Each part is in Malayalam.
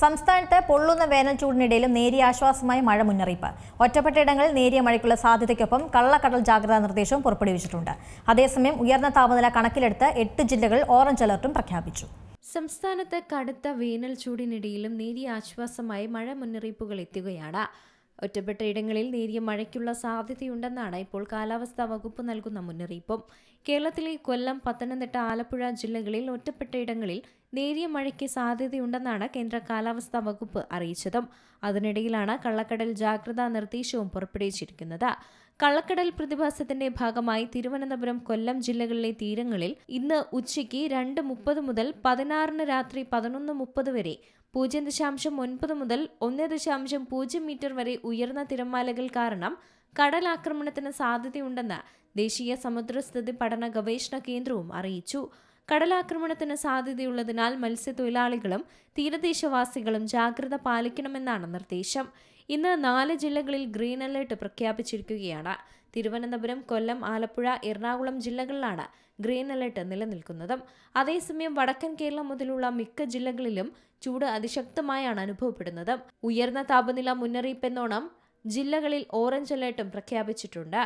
സംസ്ഥാനത്ത് പൊള്ളുന്ന വേനൽ ചൂടിനിടയിലും നേരിയ ആശ്വാസമായി മഴ മുന്നറിയിപ്പ്. ഒറ്റപ്പെട്ടയിടങ്ങളിൽ നേരിയ മഴയ്ക്കുള്ള സാധ്യതയ്ക്കൊപ്പം കള്ളക്കടൽ ജാഗ്രതാ നിർദ്ദേശവും പുറപ്പെടുവിച്ചിട്ടുണ്ട്. അതേസമയം ഉയർന്ന താപനില കണക്കിലെടുത്ത് 8 ജില്ലകളിൽ ഓറഞ്ച് അലർട്ടും പ്രഖ്യാപിച്ചു. സംസ്ഥാനത്ത് കടുത്ത വേനൽ ചൂടിനിടയിലും നേരിയ ആശ്വാസമായി മഴ മുന്നറിയിപ്പുകൾ എത്തുകയാണ്. ഒറ്റപ്പെട്ട ഇടങ്ങളിൽ നേരിയ മഴയ്ക്കുള്ള സാധ്യതയുണ്ടെന്നാണ് ഇപ്പോൾ കാലാവസ്ഥാ വകുപ്പ് നൽകുന്ന മുന്നറിയിപ്പും. കേരളത്തിലെ കൊല്ലം, പത്തനംതിട്ട, ആലപ്പുഴ ജില്ലകളിൽ ഒറ്റപ്പെട്ട ഇടങ്ങളിൽ നേരിയ മഴയ്ക്ക് സാധ്യതയുണ്ടെന്നാണ് കേന്ദ്ര കാലാവസ്ഥാ വകുപ്പ് അറിയിച്ചതും. അതിനിടയിലാണ് കള്ളക്കടൽ ജാഗ്രതാ നിർദ്ദേശവും പുറപ്പെടുവിച്ചിരിക്കുന്നത്. കള്ളക്കടൽ പ്രതിഭാസത്തിന്റെ ഭാഗമായി തിരുവനന്തപുരം, കൊല്ലം ജില്ലകളിലെ തീരങ്ങളിൽ ഇന്ന് ഉച്ചയ്ക്ക് 2:30 മുതൽ 16 രാത്രി 11:30 വരെ 0.9 മുതൽ 1.0 മീറ്റർ വരെ ഉയർന്ന തിരമാലകൾ കാരണം കടലാക്രമണത്തിന് സാധ്യതയുണ്ടെന്ന് ദേശീയ സമുദ്രസ്ഥിതി പഠന ഗവേഷണ കേന്ദ്രവും അറിയിച്ചു. കടലാക്രമണത്തിന് സാധ്യതയുള്ളതിനാൽ മത്സ്യത്തൊഴിലാളികളും തീരദേശവാസികളും ജാഗ്രത പാലിക്കണമെന്നാണ് നിർദ്ദേശം. ഇന്ന് 4 ജില്ലകളിൽ ഗ്രീൻ അലർട്ട് പ്രഖ്യാപിച്ചിരിക്കുകയാണ്. തിരുവനന്തപുരം, കൊല്ലം, ആലപ്പുഴ, എറണാകുളം ജില്ലകളിലാണ് ഗ്രീൻ അലർട്ട് നിലനിൽക്കുന്നത്. അതേസമയം വടക്കൻ കേരളം മുതലുള്ള മിക്ക ജില്ലകളിലും ചൂട് അതിശക്തമായാണ് അനുഭവപ്പെടുന്നത്. ഉയർന്ന താപനില മുന്നറിയിപ്പെന്നോണം ജില്ലകളിൽ ഓറഞ്ച് അലർട്ടും പ്രഖ്യാപിച്ചിട്ടുണ്ട്.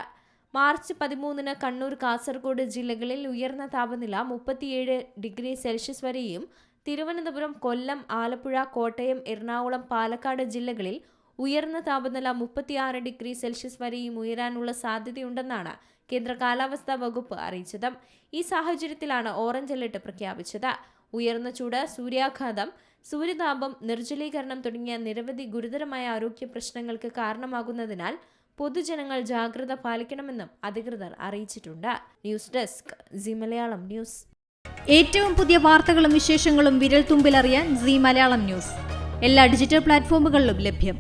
മാർച്ച് 13 കണ്ണൂർ, കാസർഗോഡ് ജില്ലകളിൽ ഉയർന്ന താപനില 37°C വരെയും തിരുവനന്തപുരം, കൊല്ലം, ആലപ്പുഴ, കോട്ടയം, എറണാകുളം, പാലക്കാട് ജില്ലകളിൽ ഉയർന്ന താപനില 36°C വരെയും ഉയരാനുള്ള സാധ്യതയുണ്ടെന്നാണ് കേന്ദ്ര കാലാവസ്ഥാ വകുപ്പ് അറിയിച്ചത്. ഈ സാഹചര്യത്തിലാണ് ഓറഞ്ച് അലർട്ട് പ്രഖ്യാപിച്ചത്. ഉയർന്ന ചൂട്, സൂര്യാഘാതം, സൂര്യതാപം, നിർജ്ജലീകരണം തുടങ്ങിയ നിരവധി ഗുരുതരമായ ആരോഗ്യ പ്രശ്നങ്ങൾക്ക് കാരണമാകുന്നതിനാൽ പൊതുജനങ്ങൾ ജാഗ്രത പാലിക്കണമെന്നും അധികൃതർ അറിയിച്ചിട്ടുണ്ട്. News desk C Malayalam news. ഏറ്റവും പുതിയ വാർത്തകളും വിശേഷങ്ങളും വിരൽ തുമ്പിലറിയാൻ സി മലയാളം ന്യൂസ് എല്ലാ ഡിജിറ്റൽ പ്ലാറ്റ്ഫോമുകളിലും ലഭ്യം.